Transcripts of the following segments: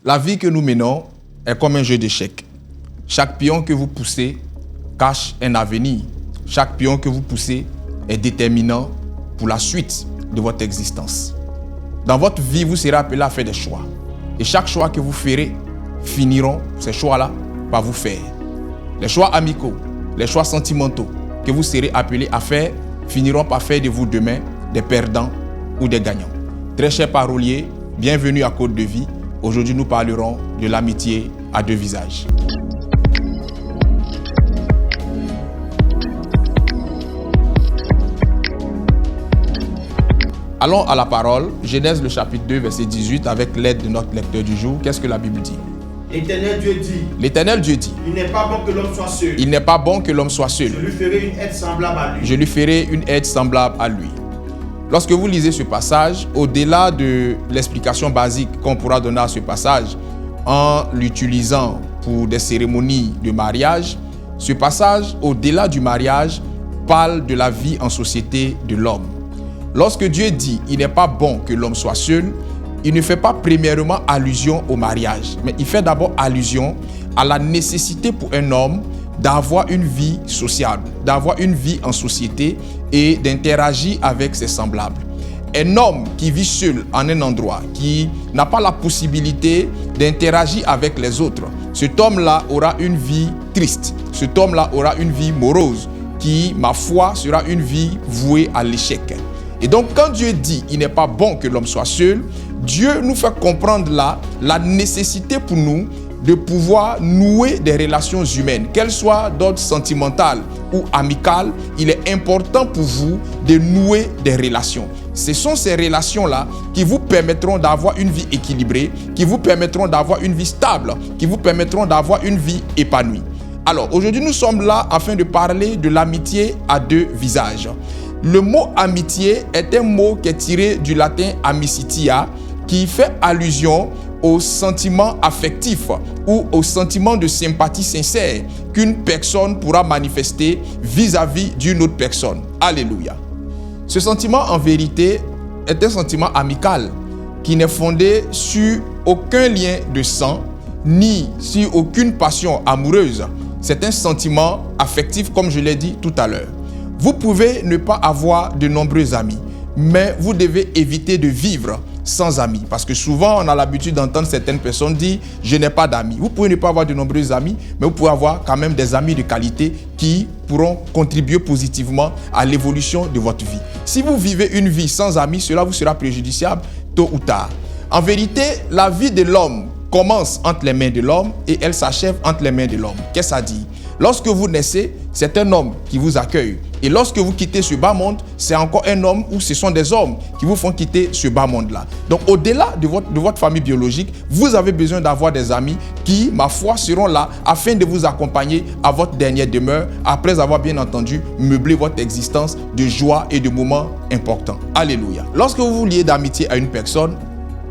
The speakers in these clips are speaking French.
La vie que nous menons est comme un jeu d'échecs. Chaque pion que vous poussez cache un avenir. Chaque pion que vous poussez est déterminant pour la suite de votre existence. Dans votre vie, vous serez appelé à faire des choix. Et chaque choix que vous ferez finiront, ces choix-là, par vous faire. Les choix amicaux, les choix sentimentaux que vous serez appelés à faire finiront par faire de vous demain des perdants ou des gagnants. Très chers paroliers, bienvenue à Côte de Vie. Aujourd'hui, nous parlerons de l'amitié à deux visages. Allons à la parole, Genèse le chapitre 2, verset 18, avec l'aide de notre lecteur du jour. Qu'est-ce que la Bible dit? L'Éternel Dieu dit. L'Éternel Dieu dit. Il n'est pas bon que l'homme soit seul. Il n'est pas bon que l'homme soit seul. Je lui ferai une aide semblable à lui. Je lui ferai une aide semblable à lui. Lorsque vous lisez ce passage, au-delà de l'explication basique qu'on pourra donner à ce passage en l'utilisant pour des cérémonies de mariage, ce passage, au-delà du mariage, parle de la vie en société de l'homme. Lorsque Dieu dit « il n'est pas bon que l'homme soit seul », il ne fait pas premièrement allusion au mariage, mais il fait d'abord allusion à la nécessité pour un homme d'avoir une vie sociale, d'avoir une vie en société et d'interagir avec ses semblables. Un homme qui vit seul en un endroit, qui n'a pas la possibilité d'interagir avec les autres, cet homme-là aura une vie triste, cet homme-là aura une vie morose, qui, ma foi, sera une vie vouée à l'échec. Et donc, quand Dieu dit « il n'est pas bon que l'homme soit seul », Dieu nous fait comprendre là la nécessité pour nous de pouvoir nouer des relations humaines, qu'elles soient d'ordre sentimental ou amical. Il est important pour vous de nouer des relations. Ce sont ces relations-là qui vous permettront d'avoir une vie équilibrée, qui vous permettront d'avoir une vie stable, qui vous permettront d'avoir une vie épanouie. Alors, aujourd'hui, nous sommes là afin de parler de l'amitié à deux visages. Le mot amitié est un mot qui est tiré du latin amicitia, qui fait allusion au sentiment affectif ou au sentiment de sympathie sincère qu'une personne pourra manifester vis-à-vis d'une autre personne. Alléluia. Ce sentiment, en vérité, est un sentiment amical qui n'est fondé sur aucun lien de sang, ni sur aucune passion amoureuse. C'est un sentiment affectif, comme je l'ai dit tout à l'heure. Vous pouvez ne pas avoir de nombreux amis, mais vous devez éviter de vivre sans amis. Parce que souvent, on a l'habitude d'entendre certaines personnes dire « je n'ai pas d'amis ». Vous pouvez ne pas avoir de nombreux amis, mais vous pouvez avoir quand même des amis de qualité qui pourront contribuer positivement à l'évolution de votre vie. Si vous vivez une vie sans amis, cela vous sera préjudiciable tôt ou tard. En vérité, la vie de l'homme commence entre les mains de l'homme et elle s'achève entre les mains de l'homme. Qu'est-ce que ça dit? Lorsque vous naissez, c'est un homme qui vous accueille. Et lorsque vous quittez ce bas monde, c'est encore un homme ou ce sont des hommes qui vous font quitter ce bas monde-là. Donc, au-delà de votre famille biologique, vous avez besoin d'avoir des amis qui, ma foi, seront là afin de vous accompagner à votre dernière demeure, après avoir bien entendu meublé votre existence de joie et de moments importants. Alléluia. Lorsque vous vous liez d'amitié à une personne,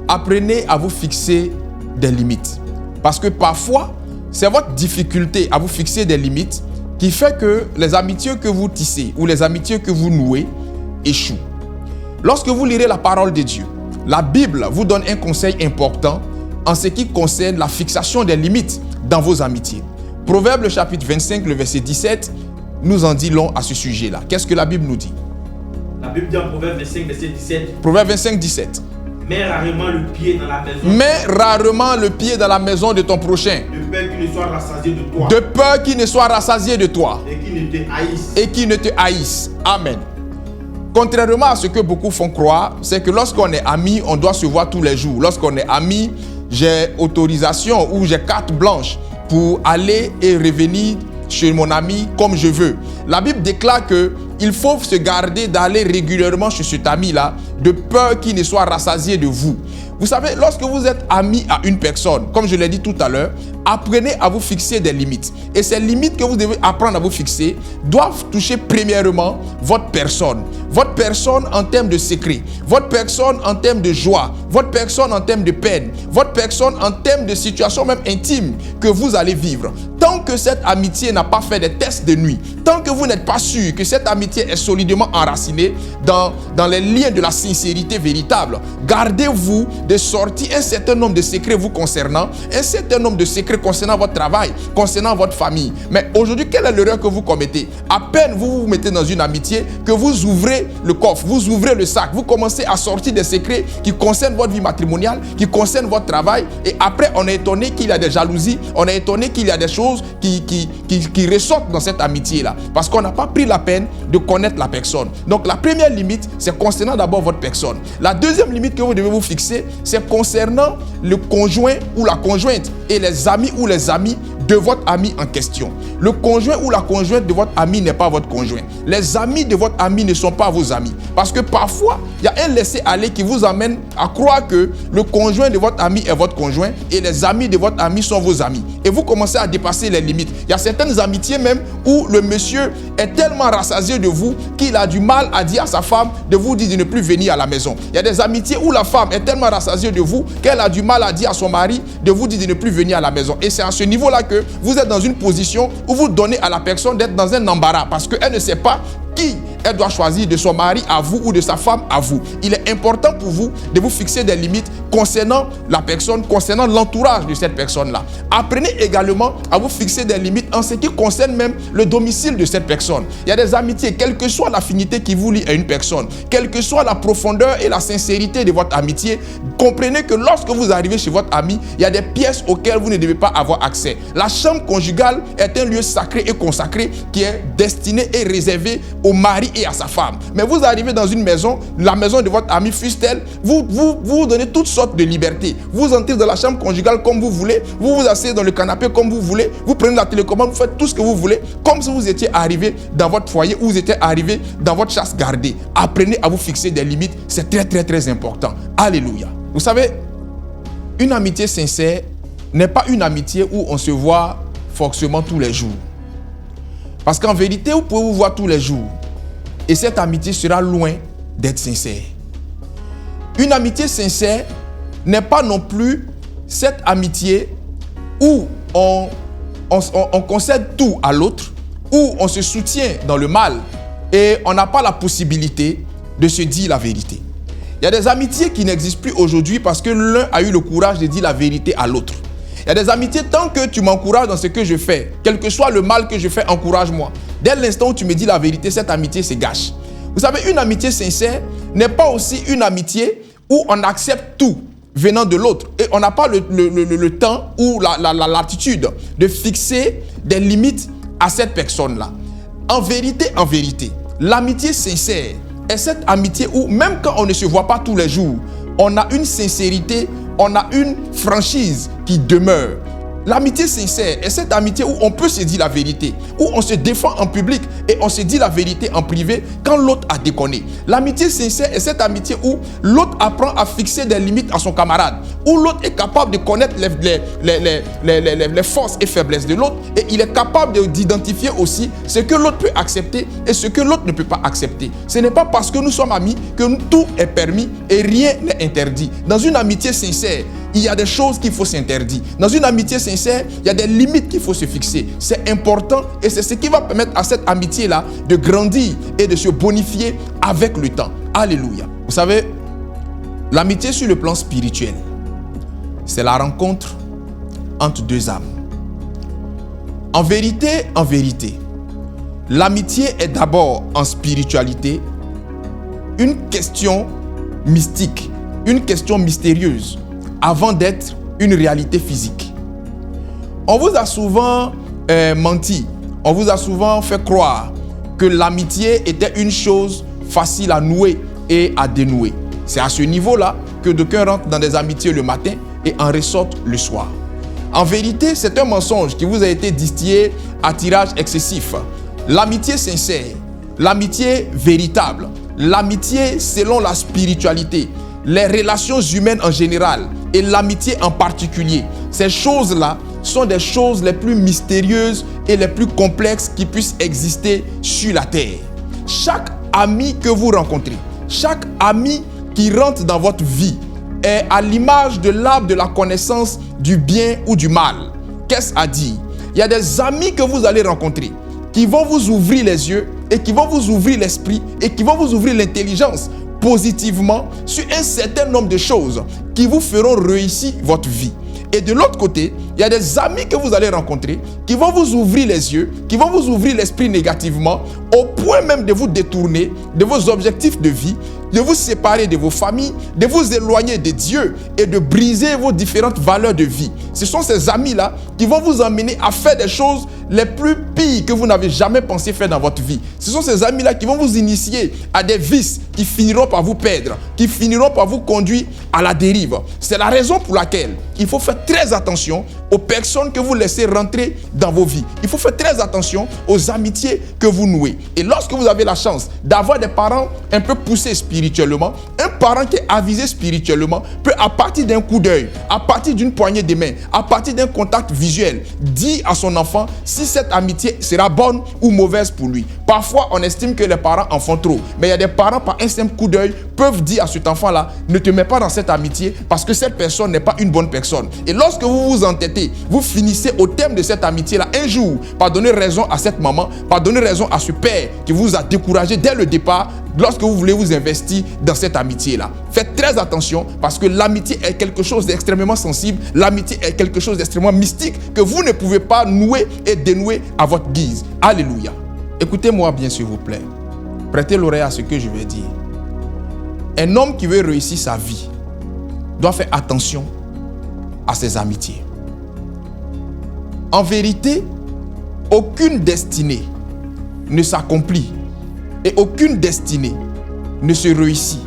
apprenez à vous fixer des limites. Parce que parfois, c'est votre difficulté à vous fixer des limites qui fait que les amitiés que vous tissez ou les amitiés que vous nouez échouent. Lorsque vous lirez la parole de Dieu, la Bible vous donne un conseil important en ce qui concerne la fixation des limites dans vos amitiés. Proverbe le chapitre 25, le verset 17, nous en dit long à ce sujet-là. Qu'est-ce que la Bible nous dit? La Bible dit en Proverbe 25, verset 17. Proverbe 25, 17. Mets rarement le pied dans la maison. Mets rarement le pied dans la maison de ton prochain. De peur qu'il ne soit rassasié de toi. De peur qu'il ne soit rassasié de toi. Et qu'il ne te haïsse. Et qu'il ne te haïsse. Amen. Contrairement à ce que beaucoup font croire, c'est que lorsqu'on est amis, on doit se voir tous les jours. Lorsqu'on est amis, j'ai autorisation ou j'ai carte blanche pour aller et revenir chez mon ami comme je veux. La Bible déclare que il faut se garder d'aller régulièrement chez cet ami-là, de peur qu'il ne soit rassasié de vous. Vous savez, lorsque vous êtes ami à une personne, comme je l'ai dit tout à l'heure, apprenez à vous fixer des limites. Et ces limites que vous devez apprendre à vous fixer doivent toucher premièrement votre personne. Votre personne en termes de secret, votre personne en termes de joie, votre personne en termes de peine, votre personne en termes de situation même intime que vous allez vivre. Tant que cette amitié n'a pas fait des tests de nuit, tant que vous n'êtes pas sûr que cette amitié est solidement enracinée dans les liens de la sincérité véritable, gardez-vous de sortir un certain nombre de secrets vous concernant, un certain nombre de secrets concernant votre travail, concernant votre famille. Mais aujourd'hui, quelle est l'erreur que vous commettez? À peine vous vous mettez dans une amitié que vous ouvrez le coffre, vous ouvrez le sac, vous commencez à sortir des secrets qui concernent votre vie matrimoniale, qui concernent votre travail, et après on est étonné qu'il y a des jalousies, on est étonné qu'il y a des choses qui ressortent dans cette amitié-là, parce qu'on n'a pas pris la peine de connaître la personne. Donc la première limite, c'est concernant d'abord votre personne. La deuxième limite que vous devez vous fixer, c'est concernant le conjoint ou la conjointe et les amis ou les amis de votre ami en question. Le conjoint ou la conjointe de votre ami n'est pas votre conjoint. Les amis de votre ami ne sont pas vos amis. Parce que parfois, il y a un laisser-aller qui vous amène à croire que le conjoint de votre ami est votre conjoint et les amis de votre ami sont vos amis. Et vous commencez à dépasser les limites. Il y a certaines amitiés même où le monsieur est tellement rassasié de vous qu'il a du mal à dire à sa femme de vous dire de ne plus venir à la maison. Il y a des amitiés où la femme est tellement rassasiée de vous qu'elle a du mal à dire à son mari de vous dire de ne plus venir à la maison. Et c'est à ce niveau-là que vous êtes dans une position où vous donnez à la personne d'être dans un embarras parce qu'elle ne sait pas qui elle doit choisir, de son mari à vous ou de sa femme à vous. Il est important pour vous de vous fixer des limites concernant la personne, concernant l'entourage de cette personne-là. Apprenez également à vous fixer des limites en ce qui concerne même le domicile de cette personne. Il y a des amitiés, quelle que soit l'affinité qui vous lie à une personne, quelle que soit la profondeur et la sincérité de votre amitié, comprenez que lorsque vous arrivez chez votre ami, il y a des pièces auxquelles vous ne devez pas avoir accès. La chambre conjugale est un lieu sacré et consacré qui est destiné et réservé au mari et à sa femme. Mais vous arrivez dans une maison, la maison de votre ami fût-elle, vous donnez toutes sortes de libertés. Vous entrez dans la chambre conjugale comme vous voulez, vous vous asseyez dans le canapé comme vous voulez, vous prenez la télécommande, vous faites tout ce que vous voulez, comme si vous étiez arrivé dans votre foyer ou vous étiez arrivé dans votre chasse gardée. Apprenez à vous fixer des limites, c'est très très très important. Alléluia. Vous savez, une amitié sincère n'est pas une amitié où on se voit forcément tous les jours. Parce qu'en vérité, vous pouvez vous voir tous les jours. Et cette amitié sera loin d'être sincère. Une amitié sincère n'est pas non plus cette amitié où on concède tout à l'autre, où on se soutient dans le mal et on n'a pas la possibilité de se dire la vérité. Il y a des amitiés qui n'existent plus aujourd'hui parce que l'un a eu le courage de dire la vérité à l'autre. Il y a des amitiés, tant que tu m'encourages dans ce que je fais, quel que soit le mal que je fais, encourage-moi. Dès l'instant où tu me dis la vérité, cette amitié se gâche. Vous savez, une amitié sincère n'est pas aussi une amitié où on accepte tout venant de l'autre. Et on n'a pas le temps ou la latitude de fixer des limites à cette personne-là. En vérité, l'amitié sincère est cette amitié où même quand on ne se voit pas tous les jours, on a une sincérité, on a une franchise qui demeure. L'amitié sincère est cette amitié où on peut se dire la vérité, où on se défend en public et on se dit la vérité en privé quand l'autre a déconné. L'amitié sincère est cette amitié où l'autre apprend à fixer des limites à son camarade, où l'autre est capable de connaître les forces et faiblesses de l'autre et il est capable d'identifier aussi ce que l'autre peut accepter et ce que l'autre ne peut pas accepter. Ce n'est pas parce que nous sommes amis que tout est permis et rien n'est interdit. Dans une amitié sincère, il y a des choses qu'il faut s'interdire. Dans une amitié sincère, il y a des limites qu'il faut se fixer. C'est important et c'est ce qui va permettre à cette amitié-là de grandir et de se bonifier avec le temps. Alléluia. Vous savez, l'amitié sur le plan spirituel, c'est la rencontre entre deux âmes. En vérité, l'amitié est d'abord en spiritualité une question mystique, une question mystérieuse, avant d'être une réalité physique. On vous a souvent menti, on vous a souvent fait croire que l'amitié était une chose facile à nouer et à dénouer. C'est à ce niveau-là que d'aucuns rentrent dans des amitiés le matin et en ressortent le soir. En vérité, c'est un mensonge qui vous a été distillé à tirage excessif. L'amitié sincère, l'amitié véritable, l'amitié selon la spiritualité, les relations humaines en général et l'amitié en particulier, ces choses-là sont des choses les plus mystérieuses et les plus complexes qui puissent exister sur la terre. Chaque ami que vous rencontrez, chaque ami qui rentre dans votre vie est à l'image de l'arbre de la connaissance du bien ou du mal. Qu'est-ce à dire? Il y a des amis que vous allez rencontrer qui vont vous ouvrir les yeux et qui vont vous ouvrir l'esprit et qui vont vous ouvrir l'intelligence positivement sur un certain nombre de choses qui vous feront réussir votre vie. Et de l'autre côté, il y a des amis que vous allez rencontrer qui vont vous ouvrir les yeux, qui vont vous ouvrir l'esprit négativement, au point même de vous détourner de vos objectifs de vie, de vous séparer de vos familles, de vous éloigner de Dieu et de briser vos différentes valeurs de vie. Ce sont ces amis-là qui vont vous emmener à faire des choses les plus pires que vous n'avez jamais pensé faire dans votre vie. Ce sont ces amis-là qui vont vous initier à des vices qui finiront par vous perdre, qui finiront par vous conduire à la dérive. C'est la raison pour laquelle il faut faire très attention aux personnes que vous laissez rentrer dans vos vies. Il faut faire très attention aux amitiés que vous nouez. Et lorsque vous avez la chance d'avoir des parents un peu poussés spirituellement, un parent qui est avisé spirituellement peut, à partir d'un coup d'œil, à partir d'une poignée de main, à partir d'un contact visuel, dire à son enfant si cette amitié sera bonne ou mauvaise pour lui. Parfois, on estime que les parents en font trop. Mais il y a des parents, par un simple coup d'œil, peuvent dire à cet enfant-là, ne te mets pas dans cette amitié parce que cette personne n'est pas une bonne personne. Et lorsque vous vous entêtez, vous finissez au terme de cette amitié-là un jour par donner raison à cette maman, par donner raison à ce père qui vous a découragé dès le départ lorsque vous voulez vous investir dans cette amitié-là. Faites très attention parce que l'amitié est quelque chose d'extrêmement sensible, l'amitié est quelque chose d'extrêmement mystique que vous ne pouvez pas nouer et dénouer à votre guise. Alléluia. Écoutez-moi bien s'il vous plaît. Prêtez l'oreille à ce que je vais dire. Un homme qui veut réussir sa vie doit faire attention à ses amitiés. En vérité, aucune destinée ne s'accomplit et aucune destinée ne se réussit.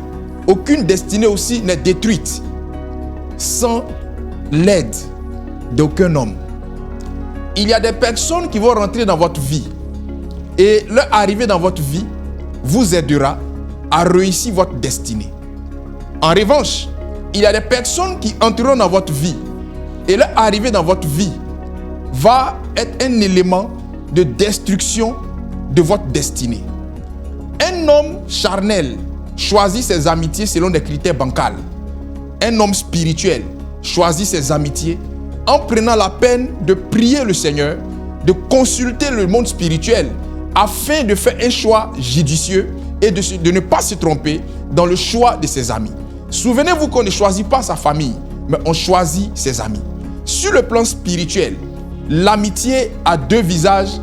Aucune destinée aussi n'est détruite sans l'aide d'aucun homme. Il y a des personnes qui vont rentrer dans votre vie et leur arrivée dans votre vie vous aidera à réussir votre destinée. En revanche, il y a des personnes qui entreront dans votre vie et leur arrivée dans votre vie va être un élément de destruction de votre destinée. Un homme charnel choisit ses amitiés selon des critères bancals. Un homme spirituel choisit ses amitiés en prenant la peine de prier le Seigneur, de consulter le monde spirituel afin de faire un choix judicieux et de ne pas se tromper dans le choix de ses amis. Souvenez-vous qu'on ne choisit pas sa famille, mais on choisit ses amis. Sur le plan spirituel, l'amitié a deux visages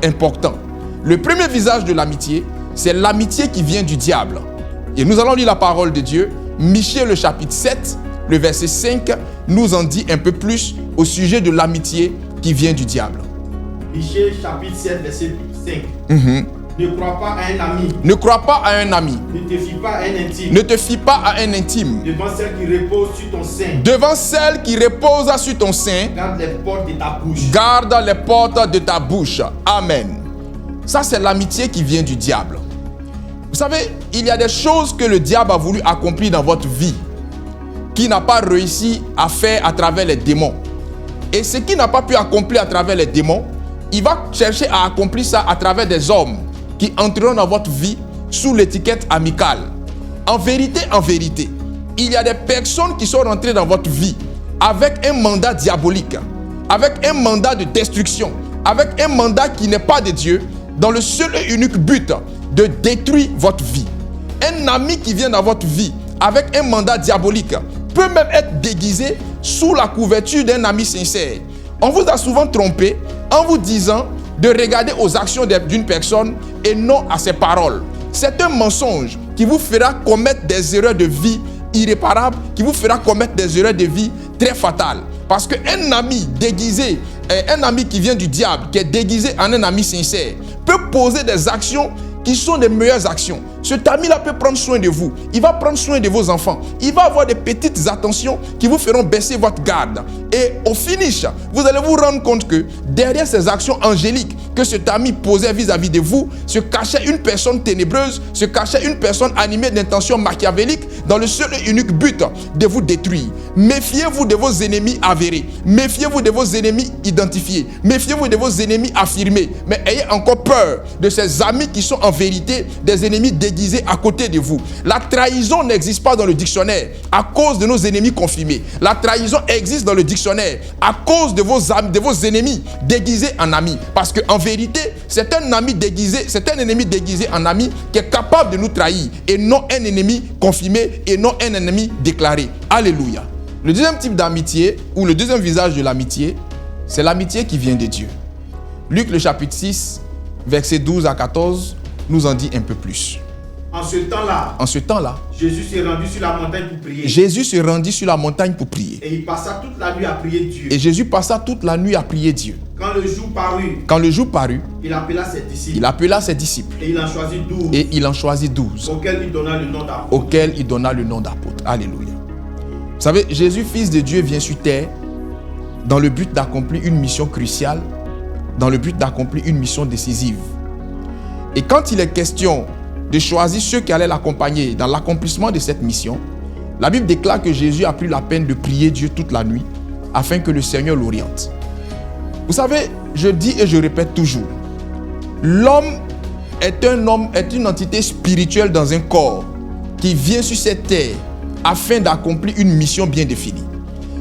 importants. Le premier visage de l'amitié, c'est l'amitié qui vient du diable. Et nous allons lire la parole de Dieu. Michée, le chapitre 7, le verset 5, nous en dit un peu plus au sujet de l'amitié qui vient du diable. Michée, chapitre 7, verset 5. Ne crois pas à un ami. Ne crois pas à un ami. Ne te fie pas à un intime. Ne te fie pas à un intime. Devant celle qui repose sur ton sein. Devant celle qui repose sur ton sein. Garde les portes de ta bouche. Garde les portes de ta bouche. Amen. Ça, c'est l'amitié qui vient du diable. Vous savez, il y a des choses que le diable a voulu accomplir dans votre vie qui n'a pas réussi à faire à travers les démons. Et ce qu'il n'a pas pu accomplir à travers les démons, il va chercher à accomplir ça à travers des hommes qui entreront dans votre vie sous l'étiquette amicale. En vérité, il y a des personnes qui sont rentrées dans votre vie avec un mandat diabolique, avec un mandat de destruction, avec un mandat qui n'est pas de Dieu, dans le seul et unique but de détruire votre vie. Un ami qui vient dans votre vie avec un mandat diabolique peut même être déguisé sous la couverture d'un ami sincère. On vous a souvent trompé en vous disant de regarder aux actions d'une personne et non à ses paroles. C'est un mensonge qui vous fera commettre des erreurs de vie irréparables, qui vous fera commettre des erreurs de vie très fatales. Parce qu'un ami déguisé, un ami qui vient du diable, qui est déguisé en un ami sincère, peut poser des actions qui sont des meilleures actions. Cet ami-là peut prendre soin de vous. Il va prendre soin de vos enfants. Il va avoir des petites attentions qui vous feront baisser votre garde. Et au finish, vous allez vous rendre compte que derrière ces actions angéliques que cet ami posait vis-à-vis de vous, se cachait une personne ténébreuse, se cachait une personne animée d'intentions machiavéliques dans le seul et unique but de vous détruire. Méfiez-vous de vos ennemis avérés. Méfiez-vous de vos ennemis identifiés. Méfiez-vous de vos ennemis affirmés. Mais ayez encore peur de ces amis qui sont en vérité des ennemis déguisés déguisés à côté de vous. La trahison n'existe pas dans le dictionnaire à cause de nos ennemis confirmés. La trahison existe dans le dictionnaire à cause de vos ennemis déguisés en amis. Parce qu'en vérité, c'est un ennemi déguisé en ami qui est capable de nous trahir et non un ennemi confirmé et non un ennemi déclaré. Alléluia. Le deuxième type d'amitié ou le deuxième visage de l'amitié, c'est l'amitié qui vient de Dieu. Luc le chapitre 6, versets 12 à 14 nous en dit un peu plus. En ce temps-là, Jésus s'est rendu sur la montagne pour prier. Et il passa toute la nuit à prier Dieu. Quand le jour parut, il appela ses disciples. Et il en choisit 12. Auxquels il donna le nom d'apôtres. Alléluia. Vous savez, Jésus, fils de Dieu, vient sur terre dans le but d'accomplir une mission cruciale, dans le but d'accomplir une mission décisive. Et quand il est question de choisir ceux qui allaient l'accompagner dans l'accomplissement de cette mission, la Bible déclare que Jésus a pris la peine de prier Dieu toute la nuit afin que le Seigneur l'oriente. Vous savez, je dis et je répète toujours, l'homme est une entité spirituelle dans un corps qui vient sur cette terre afin d'accomplir une mission bien définie.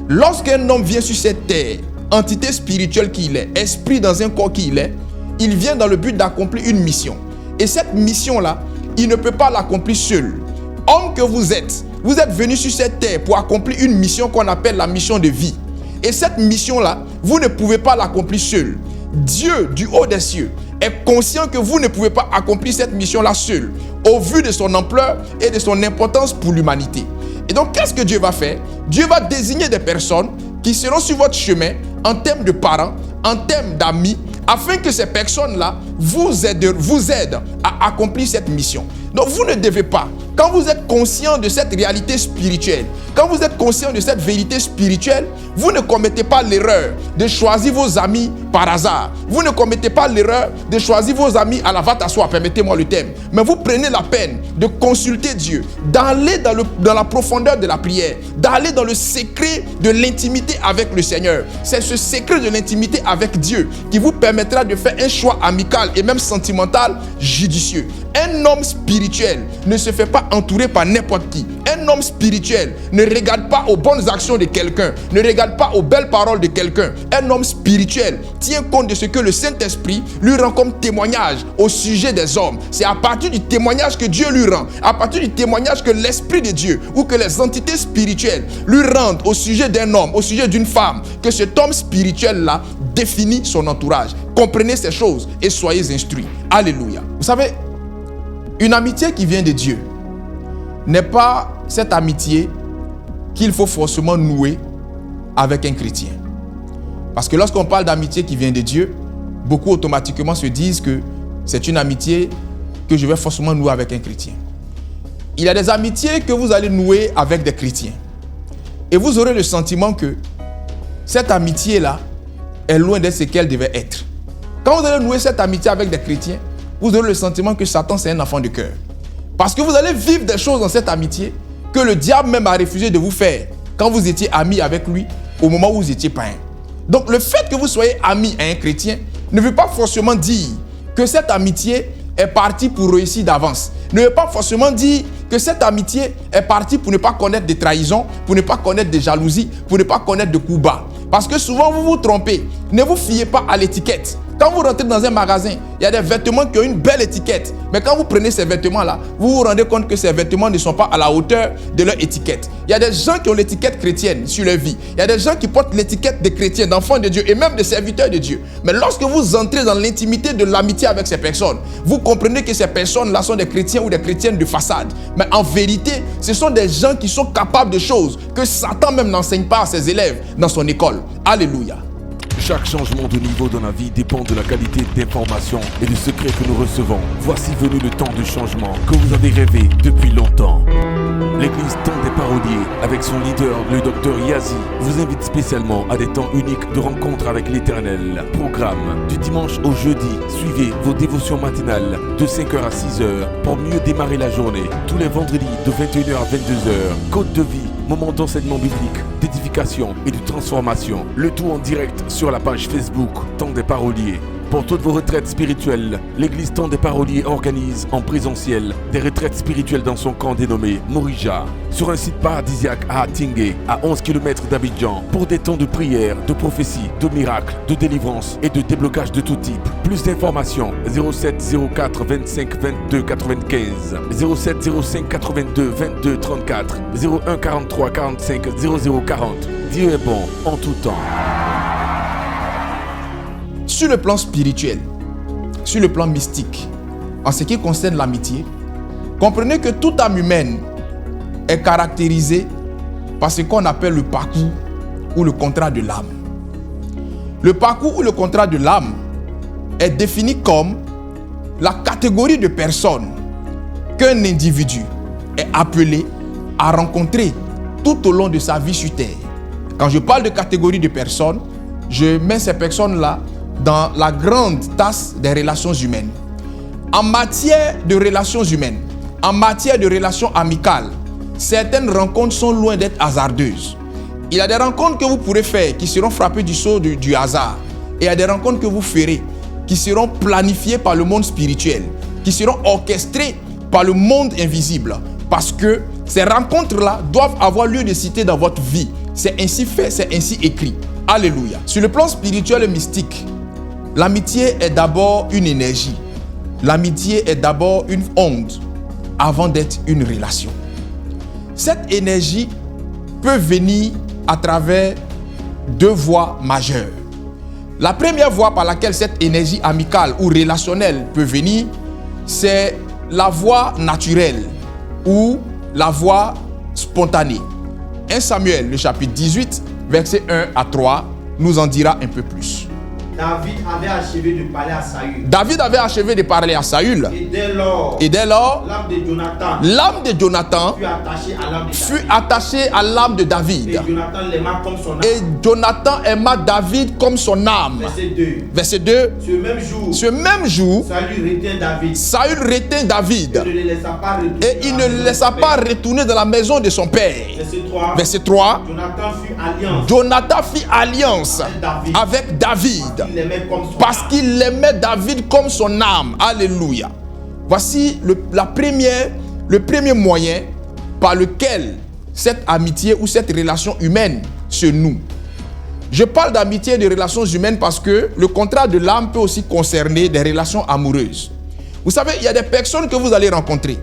Lorsqu'un homme vient sur cette terre, entité spirituelle qu'il est, esprit dans un corps qu'il est, il vient dans le but d'accomplir une mission. Et cette mission-là, il ne peut pas l'accomplir seul. Homme que vous êtes venu sur cette terre pour accomplir une mission qu'on appelle la mission de vie. Et cette mission-là, vous ne pouvez pas l'accomplir seul. Dieu, du haut des cieux, est conscient que vous ne pouvez pas accomplir cette mission-là seul, au vu de son ampleur et de son importance pour l'humanité. Et donc, qu'est-ce que Dieu va faire? Dieu va désigner des personnes qui seront sur votre chemin en termes de parents, en termes d'amis, afin que ces personnes-là vous aident à accomplir cette mission. Donc vous ne devez pas, quand vous êtes conscient de cette réalité spirituelle, quand vous êtes conscient de cette vérité spirituelle, vous ne commettez pas l'erreur de choisir vos amis par hasard. Vous ne commettez pas l'erreur de choisir vos amis à la va-t'asseoir, permettez-moi le terme. Mais vous prenez la peine de consulter Dieu, d'aller dans la profondeur de la prière, d'aller dans le secret de l'intimité avec le Seigneur. C'est ce secret de l'intimité avec Dieu qui vous permettra de faire un choix amical et même sentimental judicieux. Un homme spirituel ne se fait pas entourer par n'importe qui. Un homme spirituel ne regarde pas aux bonnes actions de quelqu'un, ne regarde pas aux belles paroles de quelqu'un. Un homme spirituel tient compte de ce que le Saint-Esprit lui rend comme témoignage au sujet des hommes. C'est à partir du témoignage que Dieu lui rend, à partir du témoignage que l'Esprit de Dieu ou que les entités spirituelles lui rendent au sujet d'un homme, au sujet d'une femme, que cet homme spirituel-là définit son entourage. Comprenez ces choses et soyez instruits. Alléluia. Vous savez, une amitié qui vient de Dieu n'est pas cette amitié qu'il faut forcément nouer avec un chrétien. Parce que lorsqu'on parle d'amitié qui vient de Dieu, beaucoup automatiquement se disent que c'est une amitié que je vais forcément nouer avec un chrétien. Il y a des amitiés que vous allez nouer avec des chrétiens. Et vous aurez le sentiment que cette amitié-là est loin d'être ce qu'elle devait être. Quand vous allez nouer cette amitié avec des chrétiens, vous aurez le sentiment que Satan, c'est un enfant de cœur. Parce que vous allez vivre des choses dans cette amitié que le diable même a refusé de vous faire quand vous étiez amis avec lui au moment où vous étiez païen. Donc le fait que vous soyez amis à un chrétien ne veut pas forcément dire que cette amitié est partie pour réussir d'avance. Ne veut pas forcément dire que cette amitié est partie pour ne pas connaître de trahison, pour ne pas connaître de jalousie, pour ne pas connaître de coups bas. Parce que souvent vous vous trompez. Ne vous fiez pas à l'étiquette. Quand vous rentrez dans un magasin, il y a des vêtements qui ont une belle étiquette. Mais quand vous prenez ces vêtements-là, vous vous rendez compte que ces vêtements ne sont pas à la hauteur de leur étiquette. Il y a des gens qui ont l'étiquette chrétienne sur leur vie. Il y a des gens qui portent l'étiquette de chrétiens, d'enfants de Dieu et même de serviteurs de Dieu. Mais lorsque vous entrez dans l'intimité de l'amitié avec ces personnes, vous comprenez que ces personnes-là sont des chrétiens ou des chrétiennes de façade. Mais en vérité, ce sont des gens qui sont capables de choses que Satan même n'enseigne pas à ses élèves dans son école. Alléluia. Chaque changement de niveau dans la vie dépend de la qualité d'information et du secret que nous recevons. Voici venu le temps de changement que vous avez rêvé depuis longtemps. L'église Temps des Paroliers, avec son leader, le Dr Yazi, vous invite spécialement à des temps uniques de rencontre avec l'Éternel. Programme du dimanche au jeudi. Suivez vos dévotions matinales de 5h à 6h pour mieux démarrer la journée. Tous les vendredis de 21h à 22h. Côte de vie, moment d'enseignement biblique, d'édification et de transformation. Le tout en direct sur la page Facebook Temps des Paroliers. Pour toutes vos retraites spirituelles, l'église Temps des Paroliers organise en présentiel des retraites spirituelles dans son camp dénommé Morija, sur un site paradisiaque à Tingué, à 11 km d'Abidjan, pour des temps de prière, de prophétie, de miracles, de délivrance et de déblocage de tout type. Plus d'informations 07 04 25 22 95, 07 05 82 22 34, 01 43 45 00 40. Dieu est bon en tout temps. Sur le plan spirituel, sur le plan mystique, en ce qui concerne l'amitié, comprenez que toute âme humaine est caractérisée par ce qu'on appelle le parcours ou le contrat de l'âme. Le parcours ou le contrat de l'âme est défini comme la catégorie de personnes qu'un individu est appelé à rencontrer tout au long de sa vie sur terre. Quand je parle de catégorie de personnes, je mets ces personnes-là dans la grande tasse des relations humaines. En matière de relations humaines, en matière de relations amicales, certaines rencontres sont loin d'être hasardeuses. Il y a des rencontres que vous pourrez faire qui seront frappées du sceau du hasard. Et il y a des rencontres que vous ferez qui seront planifiées par le monde spirituel, qui seront orchestrées par le monde invisible. Parce que ces rencontres-là doivent avoir lieu de cité dans votre vie. C'est ainsi fait, c'est ainsi écrit. Alléluia. Sur le plan spirituel et mystique, l'amitié est d'abord une énergie. L'amitié est d'abord une onde avant d'être une relation. Cette énergie peut venir à travers deux voies majeures. La première voie par laquelle cette énergie amicale ou relationnelle peut venir, c'est la voie naturelle ou la voie spontanée. 1 Samuel, le chapitre 18, versets 1 à 3, nous en dira un peu plus. David avait achevé de parler à Saül. David avait achevé de parler à Saül. Et dès lors, l'âme de Jonathan fut attachée à l'âme de David. Et Jonathan l'aima comme son âme. Et Jonathan aima David comme son âme. Verset 2. Ce même jour, Saül retint David. Et il ne le laissa pas retourner dans la maison de son père. Verset 3. Jonathan fit alliance avec David. Parce qu'il aimait David comme son âme. Alléluia. Voici le premier moyen par lequel cette amitié ou cette relation humaine se noue. Je parle d'amitié et de relations humaines parce que le contrat de l'âme peut aussi concerner des relations amoureuses. Vous savez, il y a des personnes que vous allez rencontrer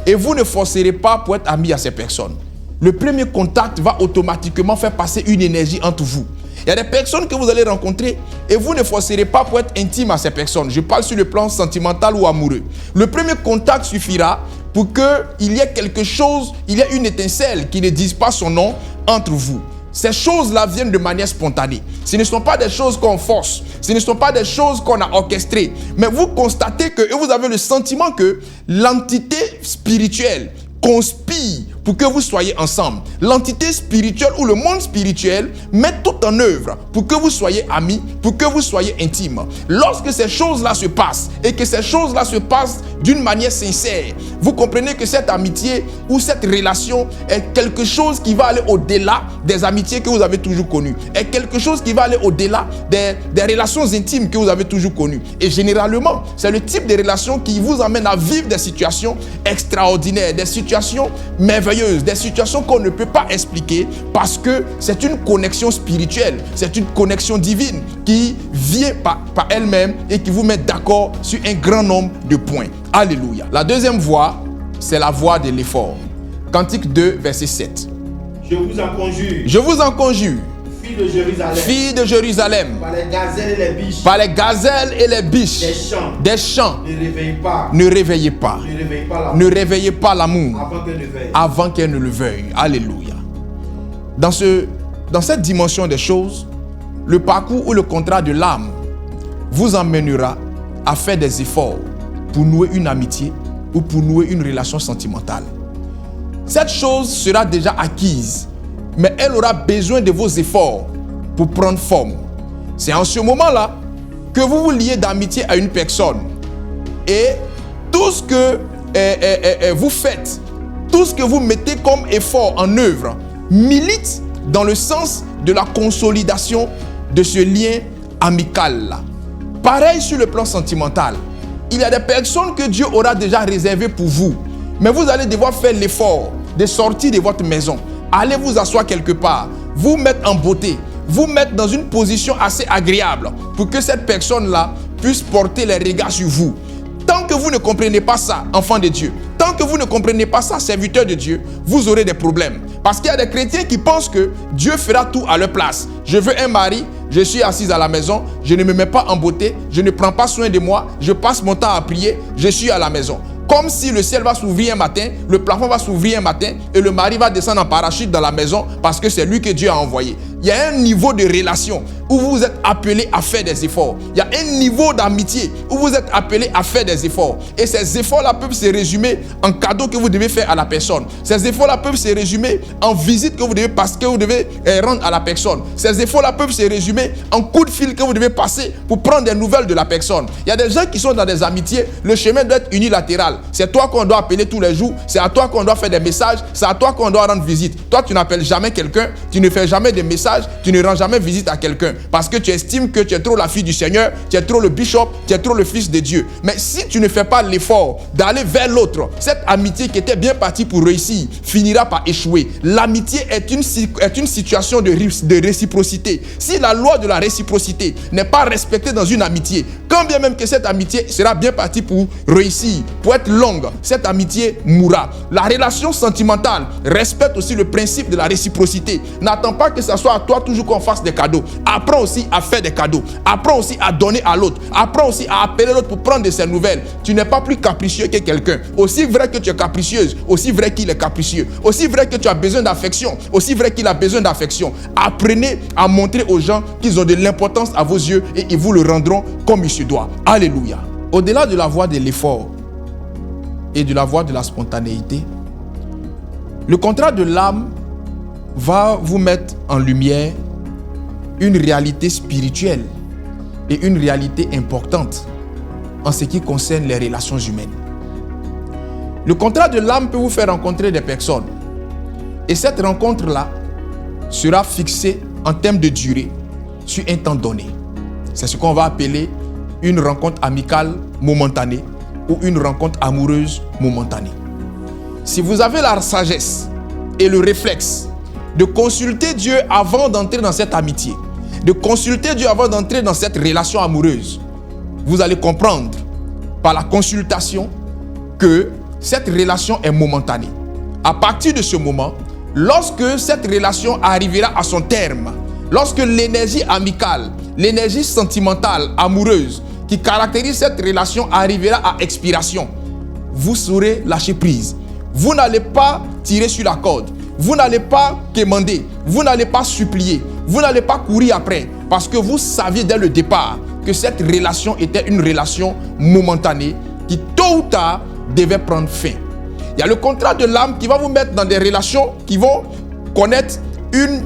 et vous ne forcerez pas pour être ami à ces personnes. Le premier contact va automatiquement faire passer une énergie entre vous. Il y a des personnes que vous allez rencontrer et vous ne forcerez pas pour être intime à ces personnes. Je parle sur le plan sentimental ou amoureux. Le premier contact suffira pour qu'il y ait quelque chose, il y ait une étincelle qui ne dise pas son nom entre vous. Ces choses-là viennent de manière spontanée. Ce ne sont pas des choses qu'on force. Ce ne sont pas des choses qu'on a orchestrées. Mais vous constatez que, et vous avez le sentiment que l'entité spirituelle conspire pour que vous soyez ensemble. L'entité spirituelle ou le monde spirituel met tout en œuvre pour que vous soyez amis, pour que vous soyez intimes. Lorsque ces choses-là se passent et que ces choses-là se passent d'une manière sincère, vous comprenez que cette amitié ou cette relation est quelque chose qui va aller au-delà des amitiés que vous avez toujours connues, est quelque chose qui va aller au-delà des relations intimes que vous avez toujours connues. Et généralement, c'est le type de relation qui vous amène à vivre des situations extraordinaires, des situations merveilleuses, des situations qu'on ne peut pas expliquer parce que c'est une connexion spirituelle, c'est une connexion divine qui vient par elle-même et qui vous met d'accord sur un grand nombre de points. Alléluia. La deuxième voie, c'est la voie de l'effort. Cantique 2, verset 7. Je vous en conjure. Je vous en conjure. Filles de Jérusalem. Par les gazelles et les biches. Par les gazelles et les biches. Des champs. Ne réveillez pas. Ne réveillez pas l'amour. Avant qu'elle ne le veuille. Alléluia. Dans cette dimension des choses, le parcours ou le contrat de l'âme vous emmènera à faire des efforts pour nouer une amitié ou pour nouer une relation sentimentale. Cette chose sera déjà acquise, mais elle aura besoin de vos efforts pour prendre forme. C'est en ce moment-là que vous vous liez d'amitié à une personne. Et tout ce que vous faites, tout ce que vous mettez comme effort en œuvre, milite dans le sens de la consolidation de ce lien amical-là. Pareil sur le plan sentimental. Il y a des personnes que Dieu aura déjà réservées pour vous. Mais vous allez devoir faire l'effort de sortir de votre maison. Allez vous asseoir quelque part. Vous mettre en beauté. Vous mettre dans une position assez agréable pour que cette personne-là puisse porter les regards sur vous. Tant que vous ne comprenez pas ça, enfant de Dieu, tant que vous ne comprenez pas ça, serviteur de Dieu, vous aurez des problèmes. Parce qu'il y a des chrétiens qui pensent que Dieu fera tout à leur place. Je veux un mari, je suis assise à la maison, je ne me mets pas en beauté, je ne prends pas soin de moi, je passe mon temps à prier, je suis à la maison. Comme si le ciel va s'ouvrir un matin, le plafond va s'ouvrir un matin et le mari va descendre en parachute dans la maison parce que c'est lui que Dieu a envoyé. Il y a un niveau de relation où vous êtes appelé à faire des efforts. Il y a un niveau d'amitié où vous êtes appelé à faire des efforts. Et ces efforts-là peuvent se résumer en cadeaux que vous devez faire à la personne. Ces efforts-là peuvent se résumer en visite que vous devez passer, que vous devez rendre à la personne. Ces efforts-là peuvent se résumer en coup de fil que vous devez passer pour prendre des nouvelles de la personne. Il y a des gens qui sont dans des amitiés, le chemin doit être unilatéral. C'est toi qu'on doit appeler tous les jours, c'est à toi qu'on doit faire des messages, c'est à toi qu'on doit rendre visite. Toi, tu n'appelles jamais quelqu'un, tu ne fais jamais de messages, tu ne rends jamais visite à quelqu'un parce que tu estimes que tu es trop la fille du Seigneur, tu es trop le bishop, tu es trop le fils de Dieu. Mais si tu ne fais pas l'effort d'aller vers l'autre, cette amitié qui était bien partie pour réussir finira par échouer. L'amitié est une situation de réciprocité. Si la loi de la réciprocité n'est pas respectée dans une amitié, quand bien même que cette amitié sera bien partie pour réussir, pour être longue, cette amitié mourra. La relation sentimentale respecte aussi le principe de la réciprocité. N'attends pas que ce soit à toi toujours qu'on fasse des cadeaux. Apprends aussi à faire des cadeaux. Apprends aussi à donner à l'autre. Apprends aussi à appeler l'autre pour prendre de ses nouvelles. Tu n'es pas plus capricieux que quelqu'un. Aussi vrai que tu es capricieuse, aussi vrai qu'il est capricieux. Aussi vrai que tu as besoin d'affection, aussi vrai qu'il a besoin d'affection. Apprenez à montrer aux gens qu'ils ont de l'importance à vos yeux et ils vous le rendront comme il se doit. Alléluia. Au-delà de la voie de l'effort et de la voie de la spontanéité, le contrat de l'âme va vous mettre en lumière une réalité spirituelle et une réalité importante en ce qui concerne les relations humaines. Le contrat de l'âme peut vous faire rencontrer des personnes et cette rencontre-là sera fixée en termes de durée sur un temps donné. C'est ce qu'on va appeler une rencontre amicale momentanée ou une rencontre amoureuse momentanée. Si vous avez la sagesse et le réflexe de consulter Dieu avant d'entrer dans cette amitié, de consulter Dieu avant d'entrer dans cette relation amoureuse, vous allez comprendre par la consultation que cette relation est momentanée. À partir de ce moment, lorsque cette relation arrivera à son terme, lorsque l'énergie amicale, l'énergie sentimentale, amoureuse, qui caractérise cette relation arrivera à expiration, vous saurez lâcher prise. Vous n'allez pas tirer sur la corde. Vous n'allez pas quémander. Vous n'allez pas supplier. Vous n'allez pas courir après. Parce que vous saviez dès le départ que cette relation était une relation momentanée qui tôt ou tard devait prendre fin. Il y a le contrat de l'âme qui va vous mettre dans des relations qui vont connaître une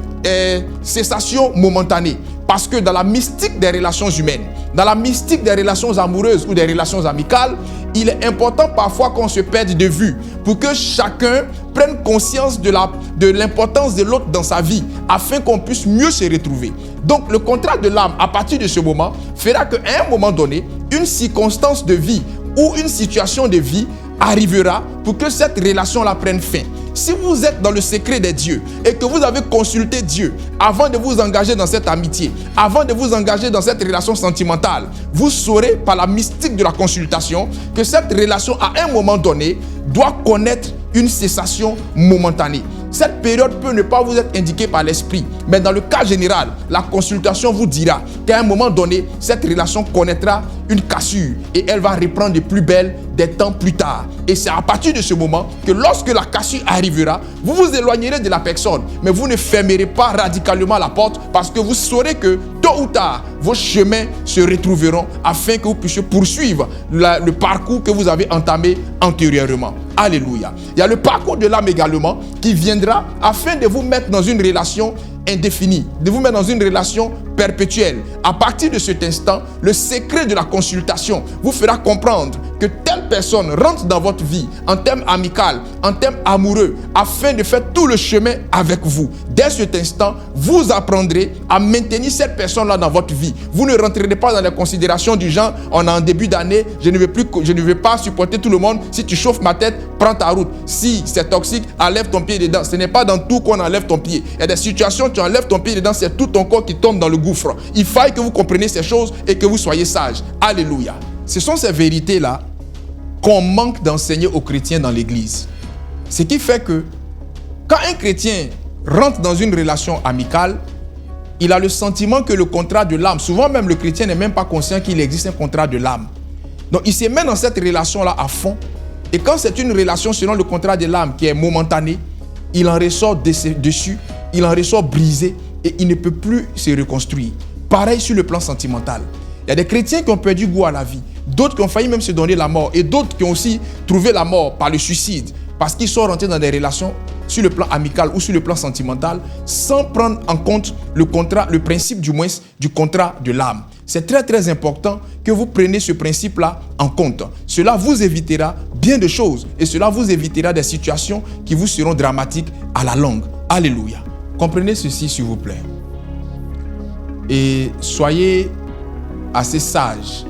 cessation momentanée. Parce que dans la mystique des relations humaines, dans la mystique des relations amoureuses ou des relations amicales, il est important parfois qu'on se perde de vue pour que chacun prenne conscience de l'importance de l'autre dans sa vie afin qu'on puisse mieux se retrouver. Donc le contrat de l'âme, à partir de ce moment, fera qu'à un moment donné, une circonstance de vie ou une situation de vie arrivera pour que cette relation-là prenne fin. Si vous êtes dans le secret des dieux et que vous avez consulté Dieu avant de vous engager dans cette amitié, avant de vous engager dans cette relation sentimentale, vous saurez par la mystique de la consultation que cette relation à un moment donné doit connaître une cessation momentanée. Cette période peut ne pas vous être indiquée par l'esprit, mais dans le cas général, la consultation vous dira qu'à un moment donné, cette relation connaîtra une cassure et elle va reprendre de plus belle des temps plus tard. Et c'est à partir de ce moment que lorsque la cassure arrivera, vous vous éloignerez de la personne, mais vous ne fermerez pas radicalement la porte parce que vous saurez que tôt ou tard, vos chemins se retrouveront afin que vous puissiez poursuivre le parcours que vous avez entamé antérieurement. Alléluia. Il y a le parcours de l'âme également qui viendra afin de vous mettre dans une relation indéfinie, de vous mettre dans une relation perpétuelle. À partir de cet instant, le secret de la consultation vous fera comprendre que telle cette personne rentre dans votre vie en termes amical, en termes amoureux, afin de faire tout le chemin avec vous. Dès cet instant, vous apprendrez à maintenir cette personne-là dans votre vie. Vous ne rentrerez pas dans les considérations du genre, on est en début d'année, je ne veux pas supporter tout le monde. Si tu chauffes ma tête, prends ta route. Si c'est toxique, enlève ton pied dedans. Ce n'est pas dans tout qu'on enlève ton pied. Il y a des situations, tu enlèves ton pied dedans, c'est tout ton corps qui tombe dans le gouffre. Il faut que vous compreniez ces choses et que vous soyez sages. Alléluia. Ce sont ces vérités-là qu'on manque d'enseigner aux chrétiens dans l'église. Ce qui fait que quand un chrétien rentre dans une relation amicale, il a le sentiment que le contrat de l'âme, souvent même le chrétien n'est même pas conscient qu'il existe un contrat de l'âme. Donc il se met dans cette relation-là à fond. Et quand c'est une relation selon le contrat de l'âme qui est momentanée, il en ressort dessus, il en ressort brisé et il ne peut plus se reconstruire. Pareil sur le plan sentimental. Il y a des chrétiens qui ont perdu goût à la vie, d'autres qui ont failli même se donner la mort et d'autres qui ont aussi trouvé la mort par le suicide parce qu'ils sont rentrés dans des relations sur le plan amical ou sur le plan sentimental sans prendre en compte le principe du moins du contrat de l'âme. C'est très très important que vous preniez ce principe-là en compte. Cela vous évitera bien de choses et cela vous évitera des situations qui vous seront dramatiques à la longue. Alléluia. Comprenez ceci s'il vous plaît. Et soyez assez sage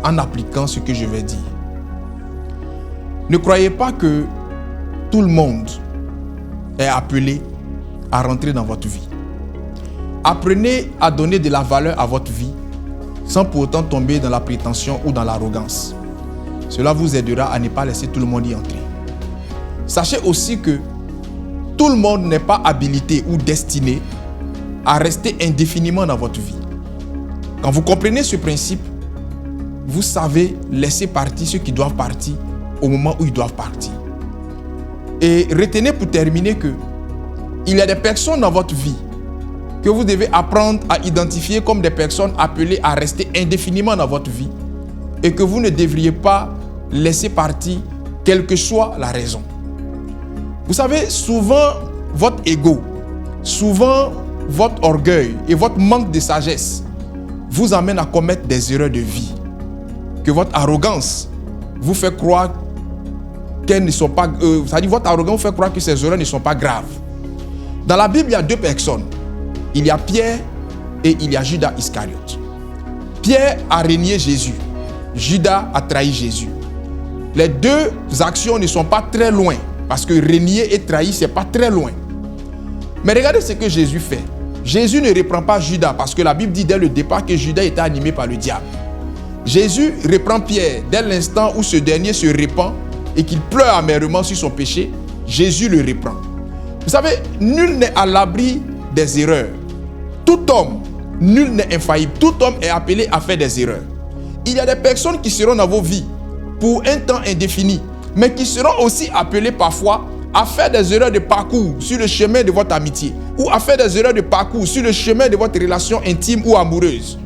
en appliquant ce que je vais dire. Ne croyez pas que tout le monde est appelé à rentrer dans votre vie. Apprenez à donner de la valeur à votre vie sans pour autant tomber dans la prétention ou dans l'arrogance. Cela vous aidera à ne pas laisser tout le monde y entrer. Sachez aussi que tout le monde n'est pas habilité ou destiné à rester indéfiniment dans votre vie. Quand vous comprenez ce principe, vous savez laisser partir ceux qui doivent partir au moment où ils doivent partir. Et retenez pour terminer que il y a des personnes dans votre vie que vous devez apprendre à identifier comme des personnes appelées à rester indéfiniment dans votre vie et que vous ne devriez pas laisser partir quelle que soit la raison. Vous savez, souvent votre ego, souvent votre orgueil et votre manque de sagesse vous amène à commettre des erreurs de vie. Que votre arrogance vous fait croire qu'elles ne sont pas... c'est-à-dire votre arrogance vous fait croire que ces erreurs ne sont pas graves. Dans la Bible, il y a deux personnes. Il y a Pierre et il y a Judas Iscariote. Pierre a renié Jésus. Judas a trahi Jésus. Les deux actions ne sont pas très loin. Parce que renier et trahir, ce n'est pas très loin. Mais regardez ce que Jésus fait. Jésus ne reprend pas Judas parce que la Bible dit dès le départ que Judas était animé par le diable. Jésus reprend Pierre dès l'instant où ce dernier se repent et qu'il pleure amèrement sur son péché. Jésus le reprend. Vous savez, nul n'est à l'abri des erreurs. Tout homme, nul n'est infaillible. Tout homme est appelé à faire des erreurs. Il y a des personnes qui seront dans vos vies pour un temps indéfini, mais qui seront aussi appelées parfois à faire des erreurs de parcours sur le chemin de votre amitié ou à faire des erreurs de parcours sur le chemin de votre relation intime ou amoureuse.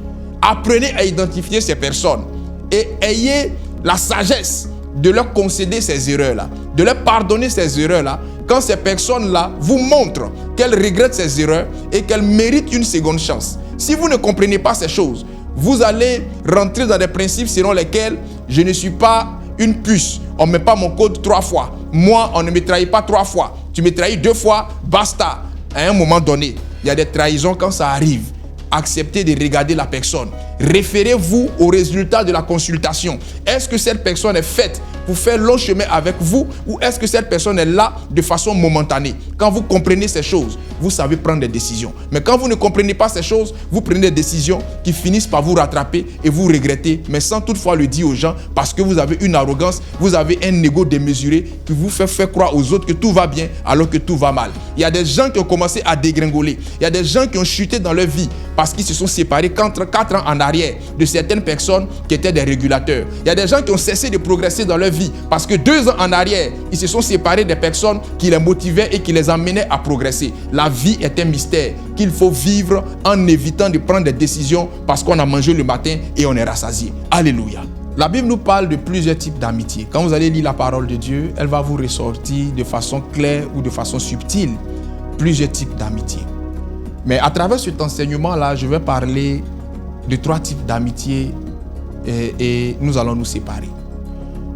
Apprenez à identifier ces personnes et ayez la sagesse de leur concéder ces erreurs-là, de leur pardonner ces erreurs-là quand ces personnes-là vous montrent qu'elles regrettent ces erreurs et qu'elles méritent une seconde chance. Si vous ne comprenez pas ces choses, vous allez rentrer dans des principes selon lesquels je ne suis pas une puce. On ne met pas mon code 3 fois. Moi, on ne me trahit pas 3 fois. Tu me trahis 2 fois, basta. À un moment donné, il y a des trahisons quand ça arrive. Acceptez de regarder la personne. Référez-vous aux résultats de la consultation. Est-ce que cette personne est faite pour faire long chemin avec vous ou est-ce que cette personne est là de façon momentanée? Quand vous comprenez ces choses, vous savez prendre des décisions. Mais quand vous ne comprenez pas ces choses, vous prenez des décisions qui finissent par vous rattraper et vous regretter, mais sans toutefois le dire aux gens parce que vous avez une arrogance, vous avez un ego démesuré qui vous fait faire croire aux autres que tout va bien alors que tout va mal. Il y a des gens qui ont commencé à dégringoler. Il y a des gens qui ont chuté dans leur vie parce qu'ils se sont séparés 4 ans en arrière de certaines personnes qui étaient des régulateurs. Il y a des gens qui ont cessé de progresser dans leur vie parce que 2 ans en arrière, ils se sont séparés des personnes qui les motivaient et qui les amenaient à progresser. La vie est un mystère qu'il faut vivre en évitant de prendre des décisions parce qu'on a mangé le matin et on est rassasié. Alléluia. La Bible nous parle de plusieurs types d'amitié. Quand vous allez lire la parole de Dieu, elle va vous ressortir de façon claire ou de façon subtile plusieurs types d'amitié. Mais à travers cet enseignement-là, je vais parler de 3 types d'amitié et nous allons nous séparer.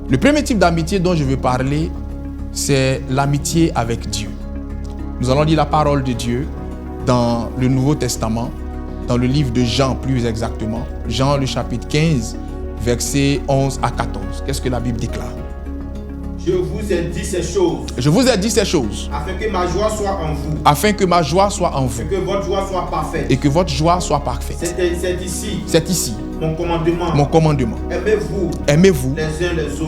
Le premier type d'amitié dont je veux parler, c'est l'amitié avec Dieu. Nous allons lire la parole de Dieu dans le Nouveau Testament, dans le livre de Jean plus exactement. Jean le chapitre 15, versets 11 à 14. Qu'est-ce que la Bible déclare? Je vous ai dit ces choses. Je vous ai dit ces choses. Afin que ma joie soit en vous. Afin que ma joie soit en vous. Et que votre joie soit parfaite. Et que votre joie soit parfaite. C'est ici. C'est ici. Mon commandement. Mon commandement. Aimez-vous. Aimez-vous.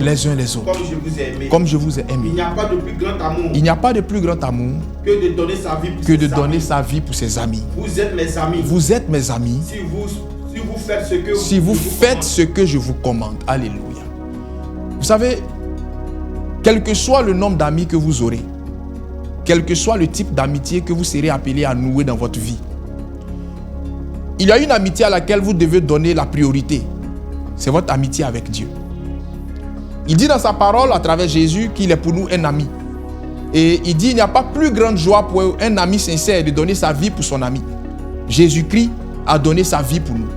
Les uns les autres. Comme je vous ai aimé. Comme je vous ai aimé. Il n'y a pas de plus grand amour. Il n'y a pas de plus grand amour que de donner sa vie pour que de donner sa vie pour ses amis. Vous êtes mes amis. Vous êtes mes amis. Si vous faites ce que ce que je vous commande. Alléluia. Vous savez, quel que soit le nombre d'amis que vous aurez, quel que soit le type d'amitié que vous serez appelé à nouer dans votre vie, il y a une amitié à laquelle vous devez donner la priorité. C'est votre amitié avec Dieu. Il dit dans sa parole, à travers Jésus, qu'il est pour nous un ami. Et il dit, il n'y a pas plus grande joie pour un ami sincère de donner sa vie pour son ami. Jésus-Christ a donné sa vie pour nous.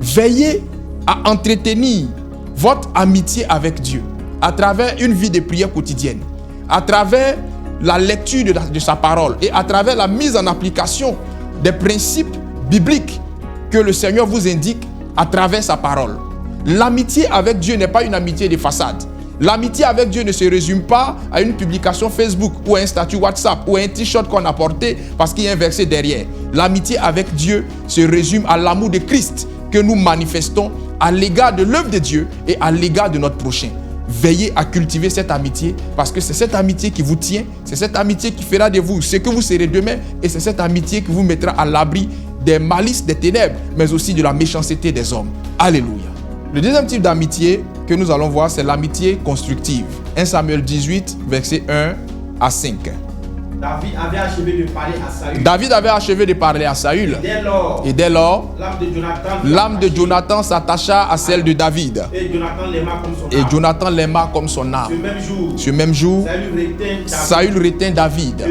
Veillez à entretenir votre amitié avec Dieu à travers une vie de prière quotidienne, à travers la lecture de sa parole et à travers la mise en application des principes bibliques que le Seigneur vous indique à travers sa parole. L'amitié avec Dieu n'est pas une amitié de façade. L'amitié avec Dieu ne se résume pas à une publication Facebook ou à un statut WhatsApp ou à un t-shirt qu'on a porté parce qu'il y a un verset derrière. L'amitié avec Dieu se résume à l'amour de Christ que nous manifestons à l'égard de l'œuvre de Dieu et à l'égard de notre prochain. Veillez à cultiver cette amitié parce que c'est cette amitié qui vous tient, c'est cette amitié qui fera de vous ce que vous serez demain et c'est cette amitié qui vous mettra à l'abri des malices des ténèbres, mais aussi de la méchanceté des hommes. Alléluia. Le deuxième type d'amitié que nous allons voir, c'est l'amitié constructive. 1 Samuel 18, versets 1 à 5. David avait achevé de parler à Saül. Et dès lors, l'âme de Jonathan s'attacha à celle de David. Et Jonathan l'aima comme son âme. Ce même jour, Saül retint David.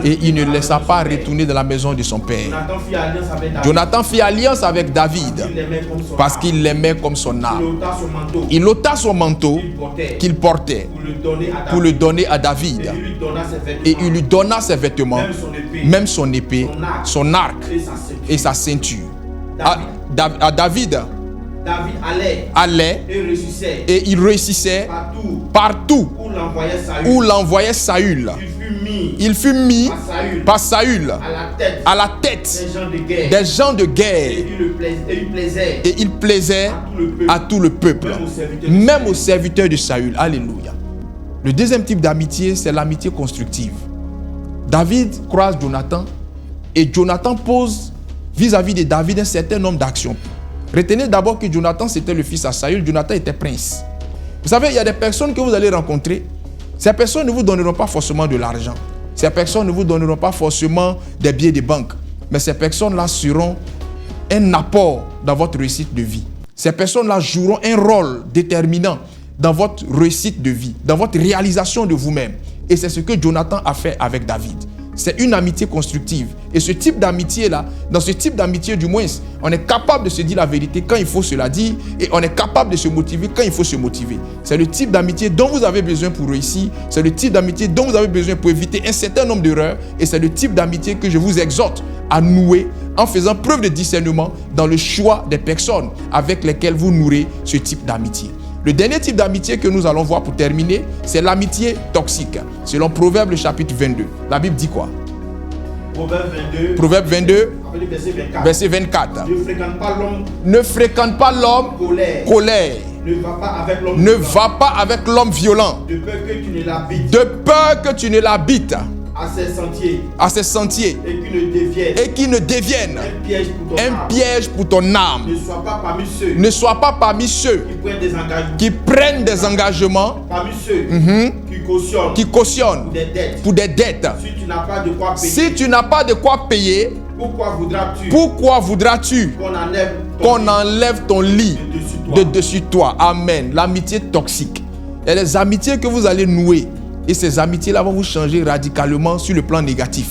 Et il ne le laissa pas retourner dans la maison de son père. Jonathan fit alliance avec David parce qu'il l'aimait comme son âme. Il ôta son manteau qu'il portait pour le donner à David. Et il lui donna ses vêtements, même son épée, son arc et sa ceinture. David allait et il réussissait partout où l'envoyait Saül. Il fut mis par Saül à la tête des gens de guerre et il plaisait à tout le peuple, même aux serviteurs de Saül. Alléluia. Le deuxième type d'amitié, c'est l'amitié constructive. David croise Jonathan et Jonathan pose vis-à-vis de David un certain nombre d'actions. Retenez d'abord que Jonathan, c'était le fils à Saül. Jonathan était prince. Vous savez, il y a des personnes que vous allez rencontrer. Ces personnes ne vous donneront pas forcément de l'argent. Ces personnes ne vous donneront pas forcément des billets de banque. Mais ces personnes-là seront un apport dans votre réussite de vie. Ces personnes-là joueront un rôle déterminant dans votre réussite de vie, dans votre réalisation de vous-même. Et c'est ce que Jonathan a fait avec David. C'est une amitié constructive. Et ce type d'amitié-là, dans ce type d'amitié du moins, on est capable de se dire la vérité quand il faut se la dire et on est capable de se motiver quand il faut se motiver. C'est le type d'amitié dont vous avez besoin pour réussir. C'est le type d'amitié dont vous avez besoin pour éviter un certain nombre d'erreurs. Et c'est le type d'amitié que je vous exhorte à nouer en faisant preuve de discernement dans le choix des personnes avec lesquelles vous nourrez ce type d'amitié. Le dernier type d'amitié que nous allons voir pour terminer, c'est l'amitié toxique. Selon Proverbe le chapitre 22. La Bible dit quoi? Proverbe 22, verset 24. Ne fréquente pas l'homme colère. Ne va pas avec l'homme violent. De peur que tu ne l'habites. À ses sentiers. Et qui ne devienne un piège pour ton âme. Ne sois pas parmi ceux qui prennent des engagements qui cautionnent pour des dettes. Si tu n'as pas de quoi payer, pourquoi voudras-tu qu'on enlève ton lit de dessus toi? Amen. L'amitié toxique. Et les amitiés que vous allez nouer. Et ces amitiés-là vont vous changer radicalement sur le plan négatif.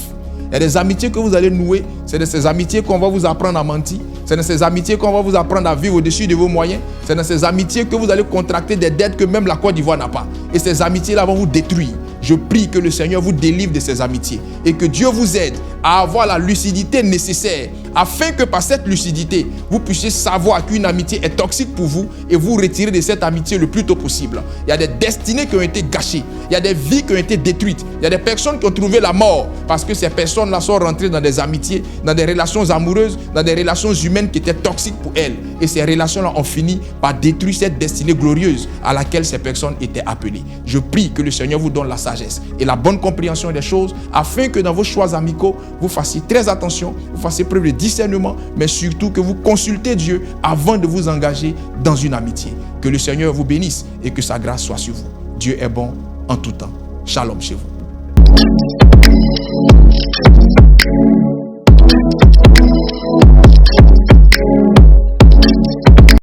y a des amitiés que vous allez nouer. C'est de ces amitiés qu'on va vous apprendre à mentir. C'est de ces amitiés qu'on va vous apprendre à vivre au-dessus de vos moyens. C'est de ces amitiés que vous allez contracter des dettes que même la Côte d'Ivoire n'a pas. Et ces amitiés-là vont vous détruire. Je prie que le Seigneur vous délivre de ces amitiés et que Dieu vous aide à avoir la lucidité nécessaire afin que par cette lucidité, vous puissiez savoir qu'une amitié est toxique pour vous et vous retirer de cette amitié le plus tôt possible. Il y a des destinées qui ont été gâchées. Il y a des vies qui ont été détruites. Il y a des personnes qui ont trouvé la mort parce que ces personnes-là sont rentrées dans des amitiés, dans des relations amoureuses, dans des relations humaines qui étaient toxiques pour elles. Et ces relations-là ont fini par détruire cette destinée glorieuse à laquelle ces personnes étaient appelées. Je prie que le Seigneur vous donne la sagesse et la bonne compréhension des choses afin que dans vos choix amicaux, vous fassiez très attention, vous fassiez preuve de discernement, mais surtout que vous consultez Dieu avant de vous engager dans une amitié. Que le Seigneur vous bénisse et que sa grâce soit sur vous. Dieu est bon en tout temps. Shalom chez vous.